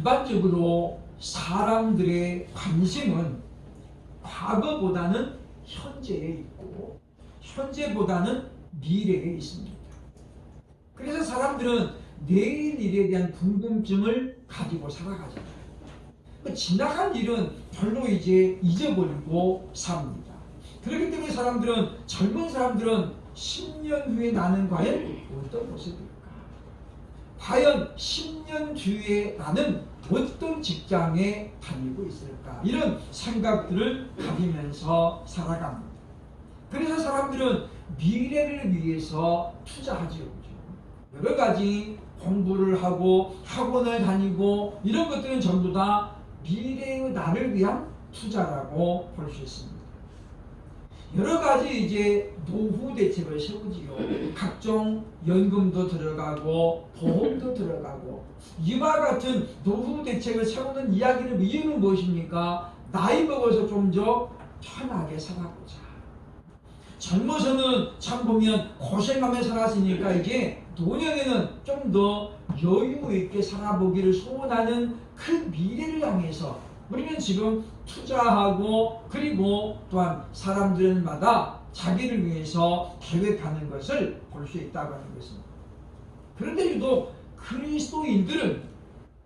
일반적으로 사람들의 관심은 과거보다는 현재에 있고 현재보다는 미래에 있습니다. 그래서 사람들은 내일 일에 대한 궁금증을 가지고 살아가잖아요. 지나간 일은 별로 이제 잊어버리고 삽니다. 그렇기 때문에 젊은 사람들은 10년 후에 나는 과연 어떤 모습일까? 과연 10년 뒤에 나는 어떤 직장에 다니고 있을까? 이런 생각들을 가지면서 살아갑니다. 그래서 사람들은 미래를 위해서 투자하지요. 여러 가지 공부를 하고 학원을 다니고 이런 것들은 전부 다 미래의 나를 위한 투자라고 볼 수 있습니다. 여러 가지 이제 노후 대책을 세우지요. 각종 연금도 들어가고 보험도 들어가고 이와 같은 노후 대책을 세우는 이유는 무엇입니까? 나이 먹어서 좀 더 편하게 살아보자. 젊어서는 참 보면 고생하며 살았으니까 이제 노년에는 좀 더 여유 있게 살아보기를 소원하는 그 미래를 향해서 우리는 지금 투자하고 그리고 또한 사람들마다 자기를 위해서 계획하는 것을 볼 수 있다고 하는 것입니다. 그런데 유독 그리스도인들은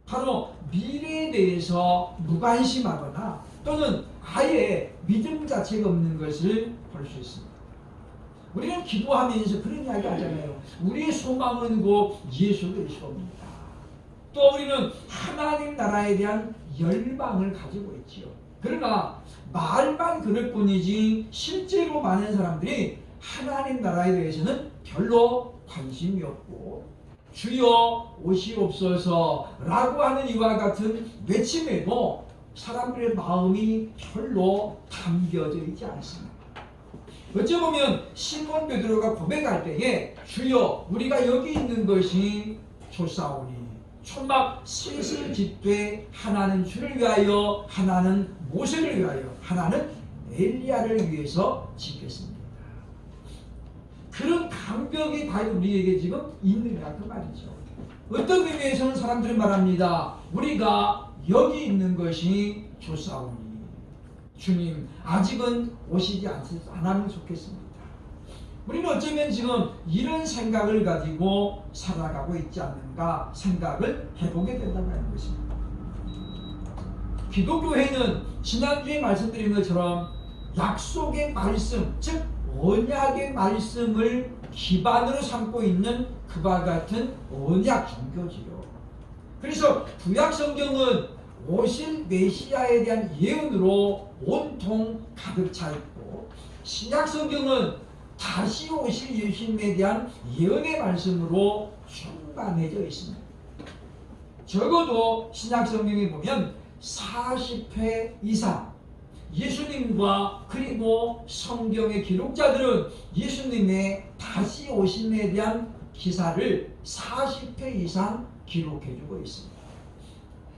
바로 미래에 대해서 무관심하거나 또는 아예 믿음 자체가 없는 것을 볼 수 있습니다. 우리는 기도하면서 그런 이야기 하잖아요. 우리의 소망은 곧 예수 그리스도입니다. 또 우리는 하나님 나라에 대한 열망을 가지고 있지요. 그러나 말만 그럴 뿐이지 실제로 많은 사람들이 하나님 나라에 대해서는 별로 관심이 없고 주여 오시옵소서 라고 하는 이와 같은 외침에도 사람들의 마음이 별로 담겨져 있지 않습니다. 어쩌보면 시몬 베드로가 고백할 때에 주여 우리가 여기 있는 것이 좋사오니 천막 셋을 짓되 하나는 주를 위하여 하나는 모세를 위하여 하나는 엘리야를 위해서 짓겠습니다. 그런 강벽이 과연 우리에게 지금 있느냐 그 말이죠. 어떤 의미에서는 사람들은 말합니다. 우리가 여기 있는 것이 좋사오니 주님 아직은 오시지 않으면 좋겠습니다. 우리는 어쩌면 지금 이런 생각을 가지고 살아가고 있지 않는가 생각을 해보게 된다고 하는 것입니다. 기독교회는 지난주에 말씀드린 것처럼 약속의 말씀, 즉 언약의 말씀을 기반으로 삼고 있는 그와 같은 언약 종교지요. 그래서 구약 성경은 오실 메시아에 대한 예언으로 온통 가득 차 있고 신약 성경은 다시 오실 예수님에 대한 예언의 말씀으로 충만해져 있습니다. 적어도 신약 성경에 보면 40회 이상 예수님과 그리고 성경의 기록자들은 예수님의 다시 오심에 대한 기사를 40회 이상 기록해주고 있습니다.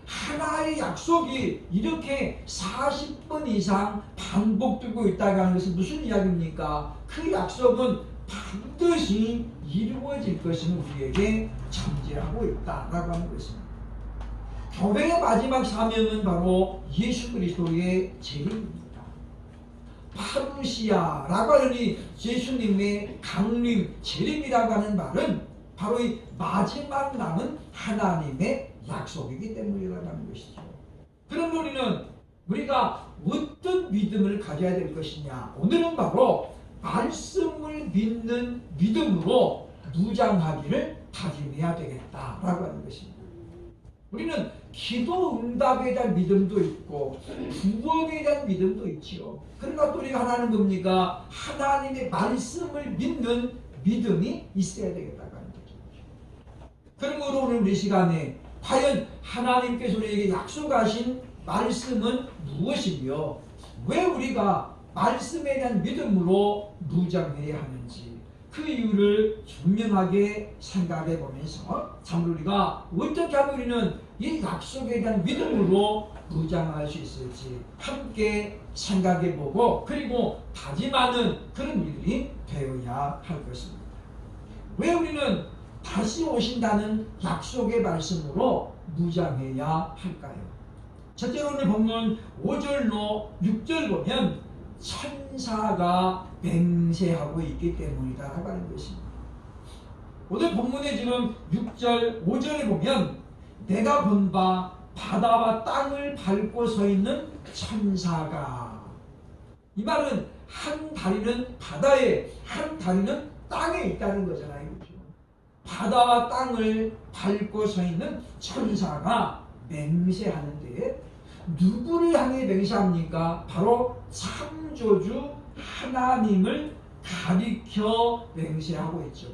하나의 약속이 이렇게 40번 이상 반복되고 있다고 하는 것은 무슨 이야기입니까? 그 약속은 반드시 이루어질 것을 우리에게 전제하고 있다라고 하는 것입니다. 교회의 마지막 사명은 바로 예수 그리스도의 재림입니다. 파루시아라고 하는 예수님의 강림, 재림이라고 하는 말은 바로 이 마지막 남은 하나님의 약속이기 때문이라고 하는 것이죠. 그럼 우리가 어떤 믿음을 가져야 될 것이냐? 오늘은 바로 말씀을 믿는 믿음으로 무장하기를 다짐해야 되겠다라고 하는 것입니다. 우리는 기도 응답에 대한 믿음도 있고 구원에 대한 믿음도 있지요. 그러나 또 우리가 하나는 뭡니까? 하나님의 말씀을 믿는 믿음이 있어야 되겠다고 하는 거죠. 그러므로 오늘 이 시간에 과연 하나님께서 우리에게 약속하신 말씀은 무엇이며 왜 우리가 말씀에 대한 믿음으로 무장해야 하는지 그 이유를 분명하게 생각해 보면서 참 우리가 어떻게 하면 우리는 이 약속에 대한 믿음으로 무장할 수 있을지 함께 생각해 보고 그리고 다짐하는 그런 일들이 되어야 할 것입니다. 왜 우리는 다시 오신다는 약속의 말씀으로 무장해야 할까요? 첫째로 오늘 본문 5절로 6절 보면 천사가 맹세하고 있기 때문이다라고 하는 것입니다. 오늘 본문에 지금 6절, 5절에 보면 내가 본 바 바다와 땅을 밟고 서 있는 천사가, 이 말은 한 다리는 바다에, 한 다리는 땅에 있다는 거잖아요. 그렇죠? 바다와 땅을 밟고 서 있는 천사가 맹세하는데 누구를 향해 맹세합니까? 바로 창조주 하나님을 가리켜 맹세하고 있죠.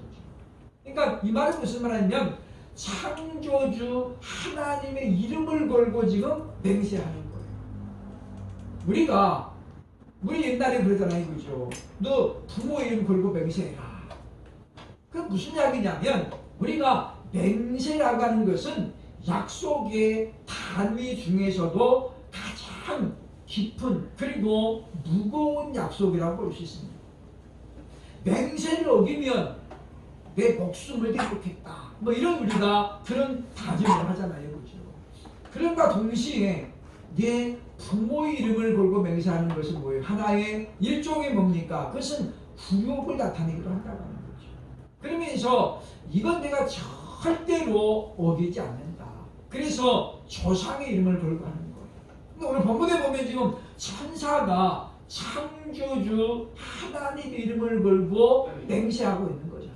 그러니까 이 말은 무슨 말이냐면 창조주 하나님의 이름을 걸고 지금 맹세하는 거예요. 우리 옛날에 그러잖아요. 그죠? 너 부모 이름 걸고 맹세해라. 그 무슨 이야기냐면 우리가 맹세라고 하는 것은 약속의 단위 중에서도 가장 깊은 그리고 무거운 약속이라고 볼 수 있습니다. 맹세를 어기면 내 목숨을 대속했다. 뭐 이런 우리가 그런 다짐을 하잖아요. 그렇죠? 그런가 동시에 내 부모의 이름을 걸고 맹세하는 것은 뭐예요? 하나의 일종의 뭡니까? 그것은 굴욕을 나타내기도 한다고 하는 거죠. 그러면서 이건 내가 절대로 어기지 않는다. 그래서 조상의 이름을 걸고 하는 거예요. 근데 오늘 본문에 보면 지금 천사가 창조주 하나님의 이름을 걸고 맹세하고 있는 거잖아요.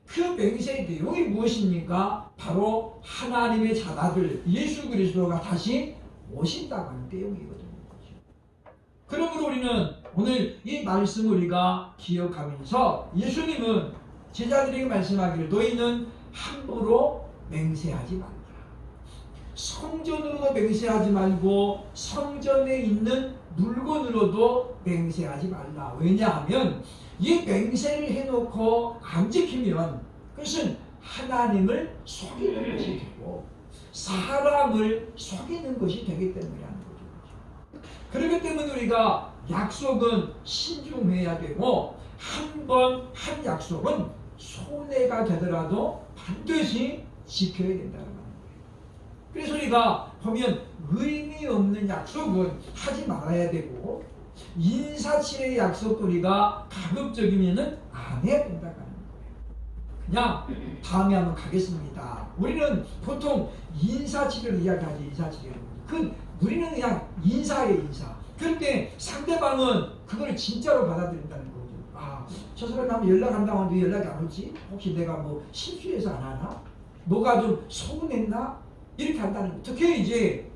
그 맹세의 내용이 무엇입니까? 바로 하나님의 자아들 예수 그리스도가 다시 오신다고 하는 내용이거든요. 그러므로 우리는 오늘 이 말씀을 우리가 기억하면서 예수님은 제자들에게 말씀하기를 너희는 함부로 맹세하지 말라. 성전으로도 맹세하지 말고 성전에 있는 물건으로도 맹세하지 말라. 왜냐하면 이 맹세를 해놓고 안 지키면 그것은 하나님을 속이는 것이 되고 사람을 속이는 것이 되기 때문이라는 거죠. 그렇기 때문에 우리가 약속은 신중해야 되고 한 번 한 약속은 손해가 되더라도 반드시 지켜야 된다는 거예요. 그래서 우리가 보면 의미 없는 약속은 하지 말아야 되고 인사치레의 약속도 우리가 가급적이면 안 해야 된다는 거예요. 그냥 다음에 한번 가겠습니다. 우리는 보통 인사치레를 이야기하지. 인사치레를. 우리는 그냥 인사예요. 인사. 그런데 상대방은 그걸 진짜로 받아들인다는 거죠. 아, 저 사람 한번 연락한다고 하는데 연락이 안 오지? 혹시 내가 뭐 실수해서 안 하나? 뭐가 좀 소문했나? 이렇게 한다는 거예요. 특히 이제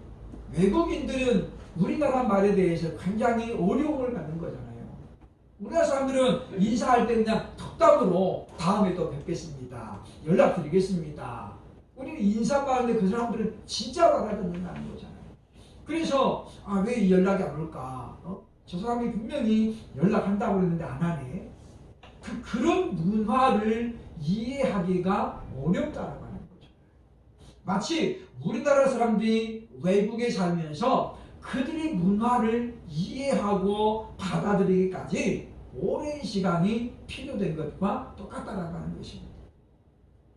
외국인들은 우리나라 말에 대해서 굉장히 어려움을 갖는 거잖아요. 우리나라 사람들은 인사할 때 그냥 덕담으로 다음에 또 뵙겠습니다. 연락드리겠습니다. 우리는 인사만 하는데 그 사람들은 진짜로 알아듣는다는 거잖아요. 그래서 왜 연락이 안 올까? 저 사람이 분명히 연락한다고 그랬는데 안 하네. 그런 문화를 이해하기가 어렵다라고 하는 거죠. 마치 우리나라 사람들이 외국에 살면서 그들의 문화를 이해하고 받아들이기까지 오랜 시간이 필요된 것과 똑같다라고 하는 것입니다.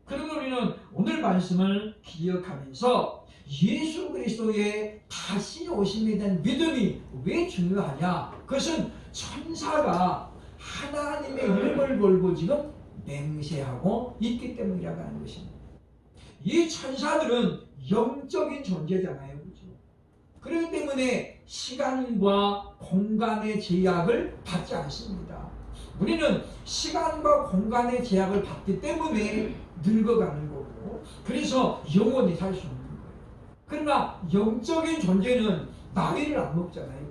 그러면 우리는 오늘 말씀을 기억하면서 예수 그리스도의 다시 오심에 대한 믿음이 왜 중요하냐? 그것은 천사가 하나님의 이름을 걸고 지금 맹세하고 있기 때문이라고 하는 것입니다. 이 천사들은 영적인 존재잖아요. 그렇죠? 그렇기 때문에 시간과 공간의 제약을 받지 않습니다. 우리는 시간과 공간의 제약을 받기 때문에 늙어가는 거고 그래서 영원히 살 수 없는 거예요. 그러나 영적인 존재는 나이를 안 먹잖아요.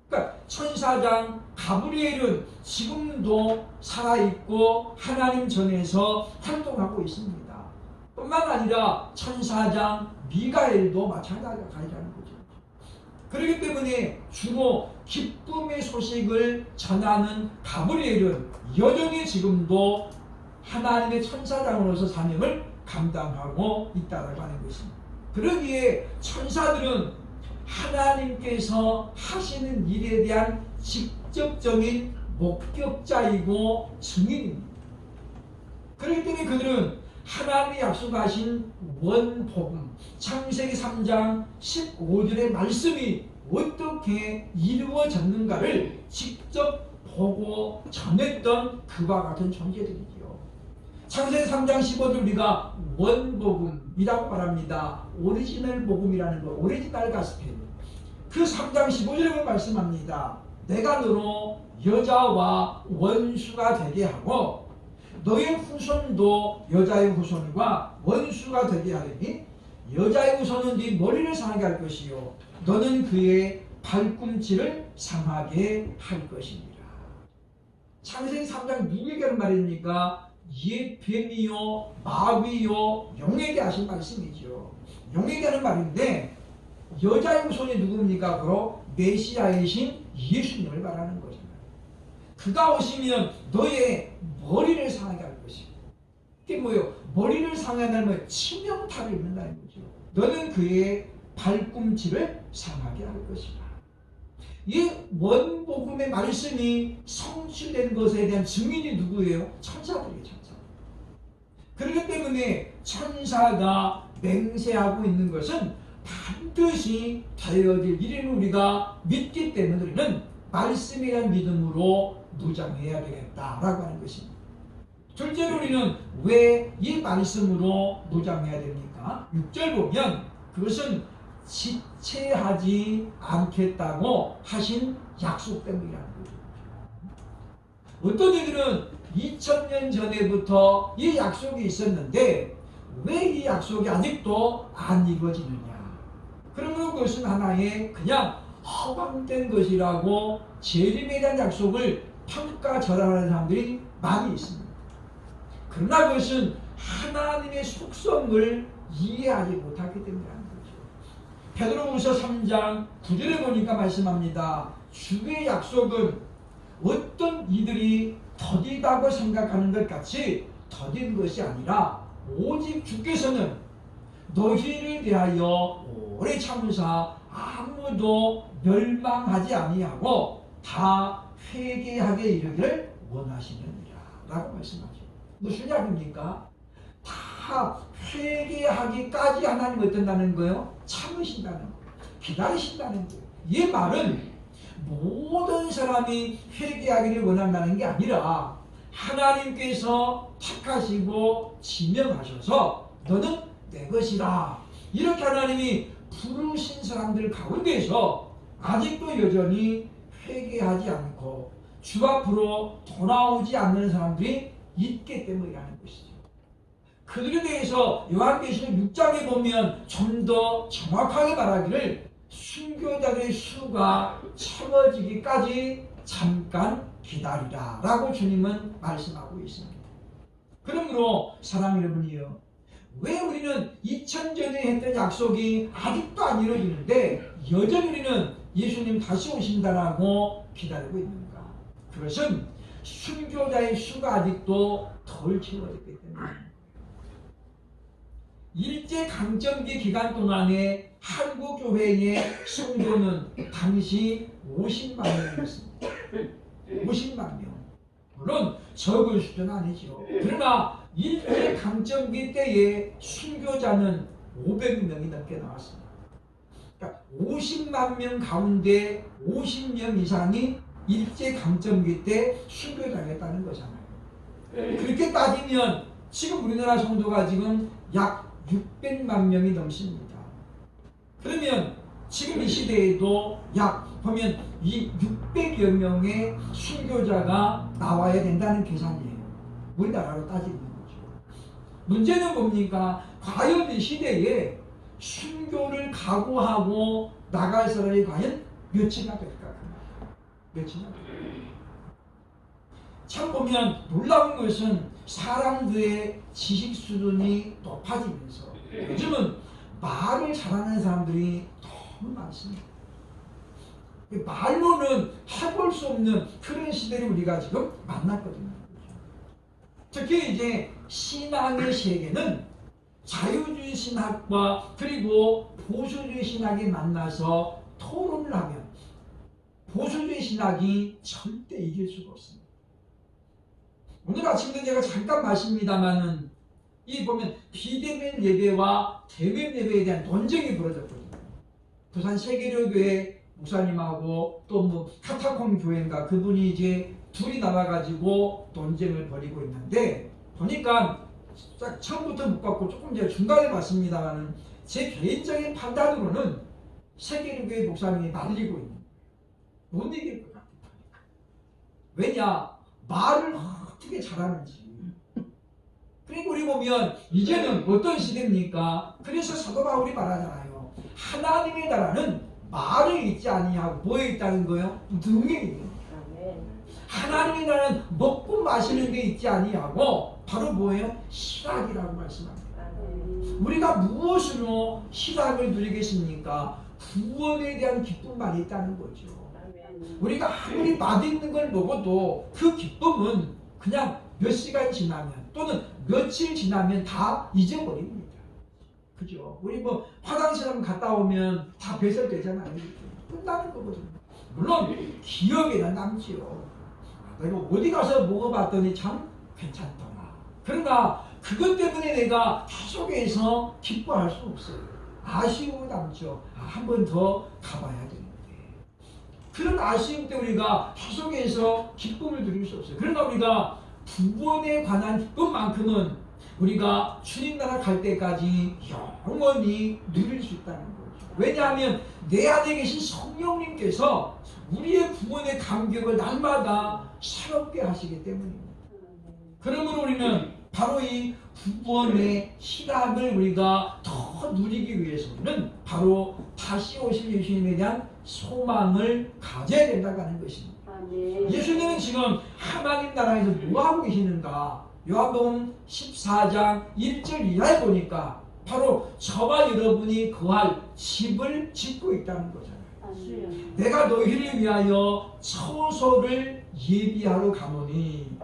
그러니까 천사장 가브리엘은 지금도 살아있고 하나님 전에서 활동하고 있습니다. 뿐만 아니라 천사장 미가엘도 마찬가지라는 거죠. 그렇기 때문에 주로 기쁨의 소식을 전하는 가브리엘은 여전히 지금도 하나님의 천사장으로서 사명을 감당하고 있다고 하는 것입니다. 그러기에 천사들은 하나님께서 하시는 일에 대한 직접적인 목격자이고 증인입니다. 그렇기 때문에 그들은 하나님이 약속하신 원복음 창세기 3장 15절의 말씀이 어떻게 이루어졌는가를 직접 보고 전했던 그와 같은 존재들이지요. 창세기 3장 15절 우리가 원복음이라고 말합니다. 오리지널 복음이라는 거, 오리지널 가스펠. 그 3장 15절을 말씀합니다. 내가 너로 여자와 원수가 되게 하고 너의 후손도 여자의 후손과 원수가 되게 하리니 여자의 후손은 네 머리를 상하게 할 것이요 너는 그의 발꿈치를 상하게 할 것입니다. 창세기 3장 누구에게 하는 말입니까? 예뱀이요 마귀요 용에게 하신 말씀이죠. 용에게 하는 말인데 여자의 후손이 누굽니까? 바로 메시아이신 예수님을 말하는 거잖아요. 그가 오시면 너의 머리를 상하게 할 것이고, 이게 뭐예요? 머리를 상하게 치명타를 입는다는 거죠. 너는 그의 발꿈치를 상하게 할 것이다. 이 원복음의 말씀이 성취된 것에 대한 증인이 누구예요? 천사들이에요. 천사. 그렇기 때문에 천사가 맹세하고 있는 것은 반드시 되어질 일인 우리가 믿기 때문에 우리는 말씀에 대한 믿음으로 무장해야 되겠다라고 하는 것입니다. 둘째로 우리는 왜 이 말씀으로 무장해야 됩니까? 6절 보면 그것은 지체하지 않겠다고 하신 약속 때문이라는 거죠. 어떤 이들은 2000년 전에부터 이 약속이 있었는데 왜 이 약속이 아직도 안 이루어지느냐? 그러므로 그것은 하나의 그냥 허황된 것이라고 재림에 대한 약속을 평가절하하는 사람들이 많이 있습니다. 그러나 그것은 하나님의 속성을 이해하지 못하기 때문이라는 거죠. 베드로후서 3장 9절에 보니까 말씀합니다. 주의 약속은 어떤 이들이 더디다고 생각하는 것 같이 더딘 것이 아니라 오직 주께서는 너희를 대하여 오래 참으사 아무도 멸망하지 아니하고 다 회개하게 이르기를 원하시느니라 라고 말씀하죠. 무슨 이야기입니까? 다 회개하기까지 하나님 어떤다는 거예요? 참으신다는 거예요. 기다리신다는 거예요. 이 말은 모든 사람이 회개하기를 원한다는 게 아니라 하나님께서 택하시고 지명하셔서 너는 내 것이라 이렇게 하나님이 부르신 사람들 가운데서 아직도 여전히 회개하지 않고 주 앞으로 돌아오지 않는 사람들이 있기 때문이라는 것이죠. 그들에 대해서 요한계시록 6장에 보면 좀 더 정확하게 말하기를 순교자들의 수가 채워지기까지 잠깐 기다리라 라고 주님은 말씀하고 있습니다. 그러므로 사랑하는 여러분이요, 왜 우리는 2000년에 했던 약속이 아직도 안 이루어지는데 여전히 우리는 예수님 다시 오신다라고 기다리고 있는가? 그것은 순교자의 수가 아직도 덜 채워졌기 때문입니다. 일제강점기 기간 동안에 한국 교회의 성도는 당시 50만 명이었습니다. 50만 명. 물론 적은 수준은 아니죠. 그러나 일제강점기 때의 순교자는 500명이 넘게 나왔습니다. 그러니까 50만 명 가운데 50명 이상이 일제강점기 때 순교자였다는 거잖아요. 그렇게 따지면 지금 우리나라 성도가 지금 약 600만 명이 넘습니다. 그러면 지금 이 시대에도 약 보면 이 600여 명의 순교자가 나와야 된다는 계산이에요. 우리나라로 따지는 거죠. 문제는 뭡니까? 과연 이 시대에 순교를 각오하고 나갈 사람이 과연 몇이나 될까? 몇이나 될까? 참 보면 놀라운 것은 사람들의 지식 수준이 높아지면서 요즘은 말을 잘하는 사람들이 너무 많습니다. 말로는 해볼 수 없는 그런 시대를 우리가 지금 만났거든요. 특히 이제 신앙의 세계는 자유주의 신학과 그리고 보수주의 신학이 만나서 토론을 하면 보수주의 신학이 절대 이길 수가 없습니다. 오늘 아침도 제가 잠깐 마십니다만은 이 보면 비대면 예배와 대면 예배에 대한 논쟁이 벌어졌거든요. 부산 세계로교회 목사님하고 또 뭐 카타콤 교회인가 그분이 이제 둘이 나와가지고 논쟁을 벌이고 있는데 보니까 딱 처음부터 못 봤고 조금 이제 중간에 봤습니다만 제 개인적인 판단으로는 세계로교회 목사님이 말리고 있는 못 이길 것 같아요. 왜냐? 말을 어떻게 잘하는지. 그러니까 우리 보면 이제는 어떤 시대입니까? 그래서 사도 바울이 말하잖아요. 하나님의 나라는 말을 잊지 아니하고 뭐에 있다는 거예요? 등에 있는 거예요. 하나님의 나라는 먹고 마시는 데 있지 아니하고 바로 뭐예요? 희락이라고 말씀합니다. 우리가 무엇으로 희락을 누리겠습니까? 구원에 대한 기쁨만 있다는 거죠. 우리가 아무리 맛있는 걸 먹어도 그 기쁨은 그냥 몇 시간 지나면 또는 며칠 지나면 다 잊어버립니다. 그죠? 우리 뭐 화장실 한번 갔다 오면 다 배설되잖아요. 끝나는 거거든요. 물론 기억에는 남지요. 내가 어디 가서 먹어봤더니 참 괜찮더라. 그러나 그것 때문에 내가 계속해서 기뻐할 수 없어요. 아쉬움은 남죠. 한 번 더 가봐야 되는데. 그런 아쉬움 때문에 우리가 계속해서 기쁨을 누릴 수 없어요. 그러나 우리가 구원에 관한 기쁨만큼은 우리가 주님 나라 갈 때까지 영원히 누릴 수 있다는 거죠. 왜냐하면 내 안에 계신 성령님께서 우리의 구원의 감격을 날마다 새롭게 하시기 때문입니다. 그러므로 우리는 바로 이 구원의 희락을 우리가 더 누리기 위해서는 바로 다시 오실 예수님에 대한 소망을 가져야 된다고 하는 것입니다. 예수님은 지금 하나님 나라에서 뭐 하고 계시는가? 요한복음 14장 1절 이하에 보니까 바로 저와 여러분이 거할 집을 짓고 있다는 거잖아요. 내가 너희를 위하여 처소를 예비하러 가노니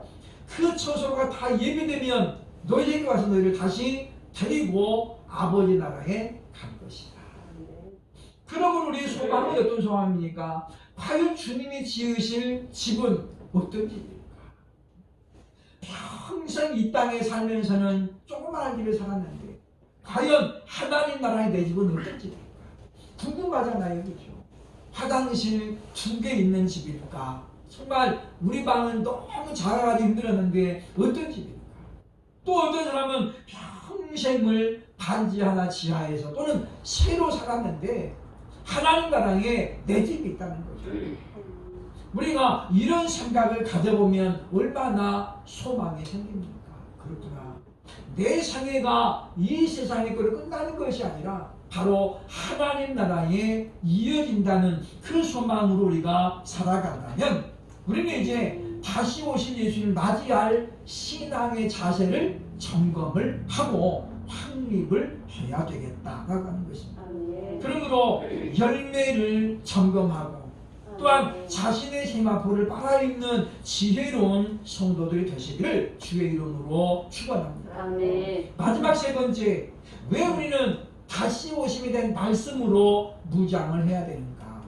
그 처소가 다 예비되면 너희에게 와서 너희를 다시 데리고 아버지 나라에 갈 것이다. 그러면 우리의 소망은 어떤 소망입니까? 과연 주님이 지으실 집은 어떤 집입니까? 평생 이 땅에 살면서는 조그마한 집에 살았는데 과연 하나님 나라의 내 집은 어떤 집일까? 궁금하잖아요. 그렇죠? 화장실 2개 있는 집일까? 정말 우리 방은 너무 작아가지고 힘들었는데 어떤 집일까? 또 어떤 사람은 평생을 반지 하나 지하에서 또는 새로 살았는데 하나님 나라에 내 집이 있다는 거죠. 우리가 이런 생각을 가져보면 얼마나 소망이 생깁니까? 그렇구나. 내 생애가 이 세상의 거로 끝나는 것이 아니라 바로 하나님 나라에 이어진다는 그 소망으로 우리가 살아간다면 우리는 이제 다시 오실 예수님을 맞이할 신앙의 자세를 점검을 하고 확립을 해야 되겠다라고 하는 것입니다. 그러므로 열매를 점검하고 또한 자신의 세마포를 빨아입는 지혜로운 성도들이 되시기를 주의 이름으로 축원합니다. 마지막 세 번째, 왜 우리는 다시 오심에 대한 말씀으로 무장을 해야 되는가?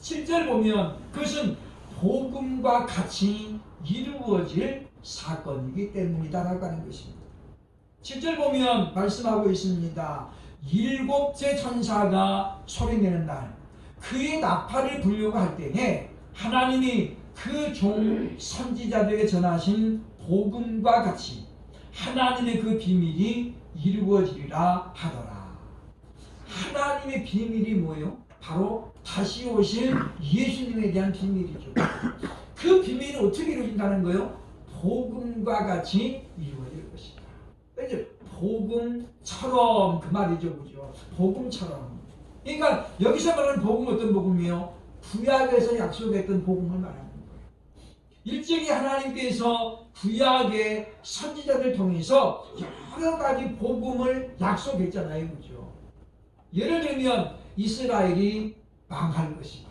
7절 보면 그것은 복음과 같이 이루어질 사건이기 때문이다라고 하는 것입니다. 7절 보면 말씀하고 있습니다. 7째 천사가 소리내는 날 그의 나팔을 불려고 할 때에 하나님이 그 종 선지자들에게 전하신 복음과 같이 하나님의 그 비밀이 이루어지리라 하더라. 하나님의 비밀이 뭐예요? 바로 다시 오실 예수님에 대한 비밀이죠. 그 비밀이 어떻게 이루어진다는 거예요? 복음과 같이 이루어질 것이다. 이제 복음처럼 그 말이죠, 그죠? 복음처럼. 그러니까 여기서 말하는 복음은 어떤 복음이에요? 구약에서 약속했던 복음을 말하는 거예요. 일찍이 하나님께서 구약의 선지자들 통해서 여러 가지 복음을 약속했잖아요, 그죠? 예를 들면 이스라엘이 망할 것이다.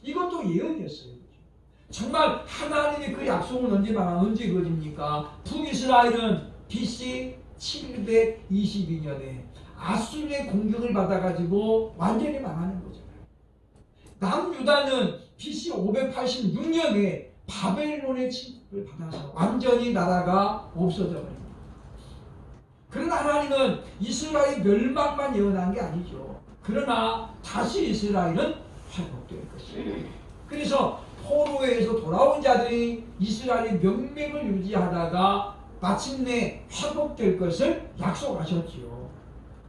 이것도 예언이었어요. 그죠? 정말 하나님의 그 약속은 언제 이루어집니까? 북이스라엘은 BC 722년에 아수르의 공격을 받아가지고 완전히 망하는 거잖아요. 남유다는 BC 586년에 바벨론의 침입을 받아서 완전히 나라가 없어져 버립니다. 그러나 하나님은 이스라엘 멸망만 예언한 게 아니죠. 그러나 다시 이스라엘은 회복될 것입니다. 그래서 포로에서 돌아온 자들이 이스라엘의 명맥을 유지하다가 마침내 회복될 것을 약속하셨지요.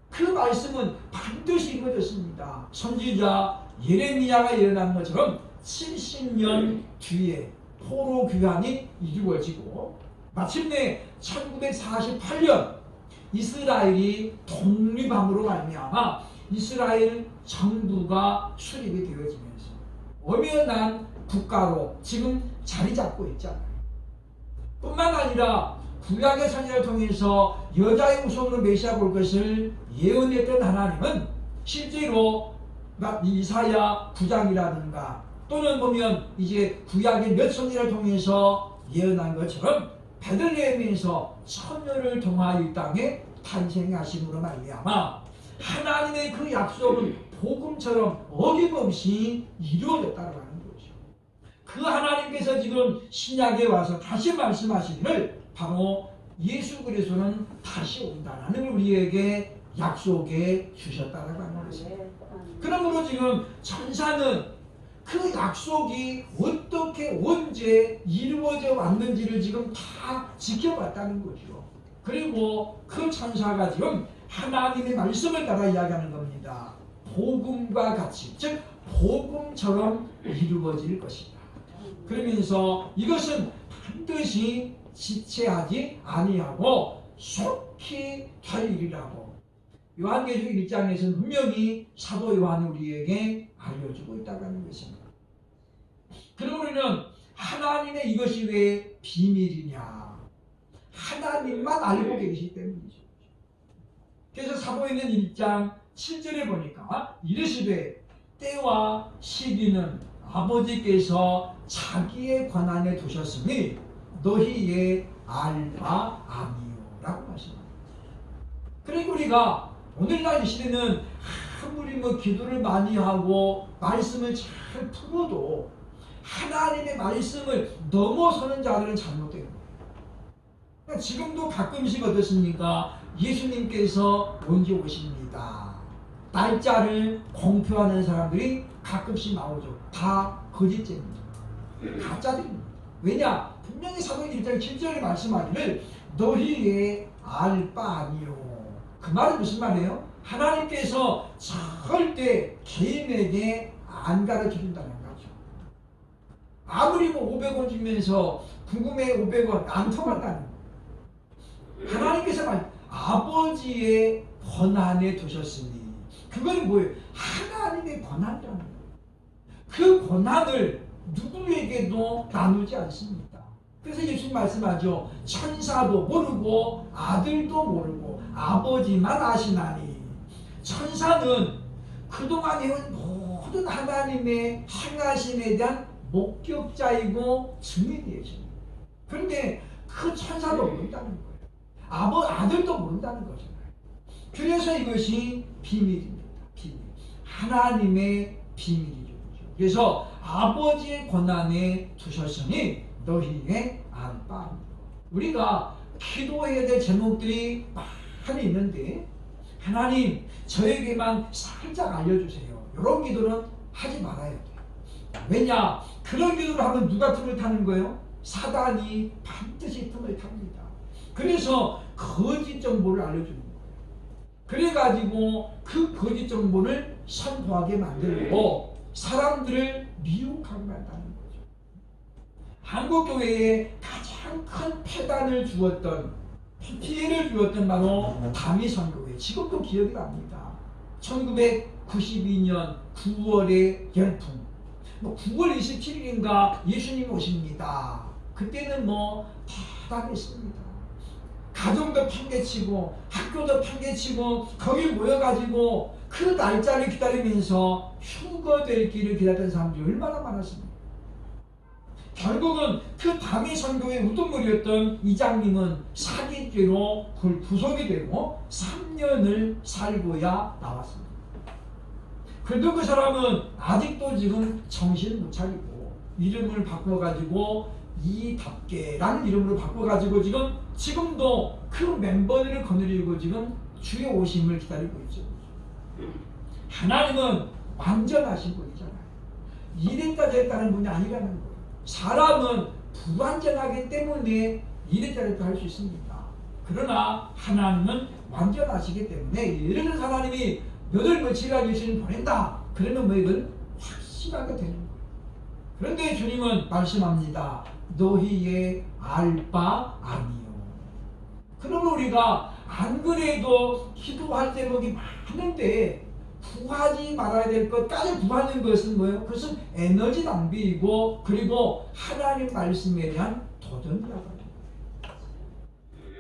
그 말씀은 반드시 이루어졌습니다. 선지자 예레미야가 예언한 것처럼 70년 뒤에 포로 귀환이 이루어지고 마침내 1948년 이스라엘이 독립함으로 말미암아 이스라엘 정부가 수립이 되어지면서 엄연한 국가로 지금 자리 잡고 있잖아요. 뿐만 아니라 구약의 선지자를 통해서 여자의 후손으로 메시아가 올 것을 예언했던 하나님은 실제로 이사야 9장이라든가 또는 보면 이제 구약의 몇 선지자를 통해서 예언한 것처럼 베들레헴에서 처녀를 통하여 이 땅에 탄생하심으로 말미암아 하나님의 그 약속은 복음처럼 어김없이 이루어졌다고 하는 거죠. 그 하나님께서 지금 신약에 와서 다시 말씀하시기를 바로 예수 그리스도는 다시 온다라는 걸 우리에게 약속해 주셨다고 하는 것입니다. 그러므로 지금 천사는 그 약속이 어떻게 언제 이루어져 왔는지를 지금 다 지켜봤다는 거죠. 그리고 그 천사가 지금 하나님의 말씀을 따라 이야기하는 겁니다. 복음과 같이, 즉 복음처럼 이루어질 것이다. 그러면서 이것은 반드시 지체하지 아니하고 속히 될 일이라고 요한계시록 1장에서는 분명히 사도 요한이 우리에게 알려주고 있다고 하는 것입니다. 그러므로 우리는 하나님의 이것이 왜 비밀이냐? 하나님만 알고 계시기 때문이죠. 그래서 사도행전 1장 7절에 보니까 이르시되 때와 시기는 아버지께서 자기의 권한에 두셨으니 너희의 알 바 아니요 라고 말씀합니다. 그러니까 우리가 오늘날 이 시대는 아무리 기도를 많이 하고 말씀을 잘 풀어도 하나님의 말씀을 넘어서는 자들은 잘못된 거예요. 그러니까 지금도 가끔씩 어떻습니까? 예수님께서 언제 오십니다. 날짜를 공표하는 사람들이 가끔씩 나오죠. 다 거짓죄입니다. 가짜들입니다. 왜냐? 분명히 사도행전 1장 7절에 말씀하기를 너희의 알 바 아니요. 그 말은 무슨 말이에요? 하나님께서 절대 개인에게 안 가르쳐준다는 거죠. 아무리 500원 주면서 궁금해 500원 안 통한다는 거예요. 하나님께서 아버지의 권한에 두셨으니 그건 뭐예요? 하나님의 권한이라는 거예요. 그 권한을 누구에게도 나누지 않습니다. 그래서 예수님 말씀하죠. 천사도 모르고 아들도 모르고 아버지만 아시나니. 천사는 그동안 해온 모든 하나님의 행하심에 대한 목격자이고 증인이에요. 그런데 그 천사도 모른다는 거예요. 아들도 모른다는 거잖아요. 그래서 이것이 비밀입니다. 비밀. 하나님의 비밀이죠. 그래서 아버지의 권한에 두셨으니 너희의 알 바. 우리가 기도해야 될 제목들이 많이 있는데 하나님 저에게만 살짝 알려주세요. 이런 기도는 하지 말아야 돼요. 왜냐? 그런 기도를 하면 누가 틈을 타는 거예요? 사단이 반드시 틈을 탑니다. 그래서 거짓 정보를 알려주는 거예요. 그래가지고 그 거짓 정보를 선포하게 만들고 사람들을 미혹하게 만드는 거죠. 한국교회에 가장 큰 폐단을 주었던, 피해를 주었던 바로 다미선교회. 지금도 기억이 납니다. 1992년 9월의 열풍. 9월 27일인가 예수님 오십니다. 그때는 대단했습니다. 가정도 판개치고 학교도 판개치고 거기 모여가지고 그 날짜를 기다리면서 휴거될 길을 기다렸던 사람들이 얼마나 많았습니까? 결국은 그 담이 선교의 우두머리였던 이장님은 사기죄로 그걸 구속이 되고 3년을 살고야 나왔습니다. 그래도 그 사람은 아직도 지금 정신을 못 차리고 이름을 바꿔가지고 이답게라는 이름으로 바꿔가지고 지금도 그 멤버들을 거느리고 지금 주의 오심을 기다리고 있죠. 하나님은 완전하신 분이잖아요. 이랬다 저랬다는 분이 아니라는 거예요. 사람은 불완전하기 때문에 이랬다 저랬다 할 수 있습니다. 그러나 하나님은 완전하시기 때문에 예를 들어서 하나님이 몇월 며칠이라 예수님 보낸다. 그러면 뭐 이건 확실하게 되는 거예요. 그런데 주님은 말씀합니다. 너희의 알 바 아니요. 그러면 우리가 안 그래도 기도할 제목이 많은데 구하지 말아야 될 것까지 구하는 것은 뭐예요? 그것은 에너지 낭비이고 그리고 하나님 말씀에 대한 도전이라고 합니다.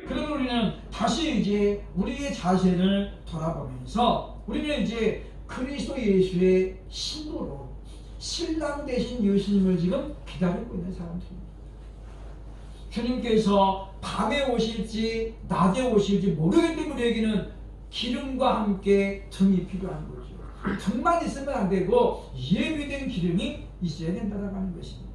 그러면 우리는 다시 이제 우리의 자세를 돌아보면서 우리는 이제 그리스도 예수의 신부로 신랑 되신 예수님을 지금 기다리고 있는 사람들입니다. 주님께서 밤에 오실지 낮에 오실지 모르기 때문에 우리에게는 기름과 함께 등이 필요한 거죠. 등만 있으면 안 되고 예비된 기름이 있어야 된다는 것입니다.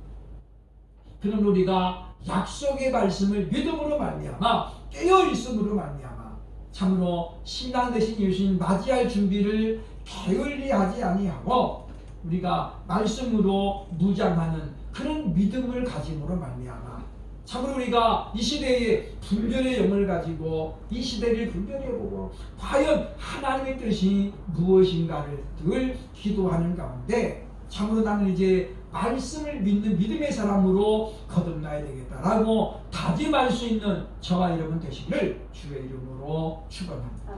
그럼 우리가 약속의 말씀을 믿음으로 말미암아 깨어있음으로 말미암아 참으로 신랑 되신 예수님 맞이할 준비를 게을리하지 아니하고 우리가 말씀으로 무장하는 그런 믿음을 가짐으로 말미암아 참으로 우리가 이 시대에 분별의 영을 가지고 이 시대를 분별해보고 과연 하나님의 뜻이 무엇인가를 늘 기도하는 가운데 참으로 나는 이제 말씀을 믿는 믿음의 사람으로 거듭나야 되겠다라고 다짐할 수 있는 저와 여러분 되시기를 주의 이름으로 축원합니다.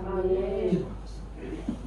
기도하겠습니다.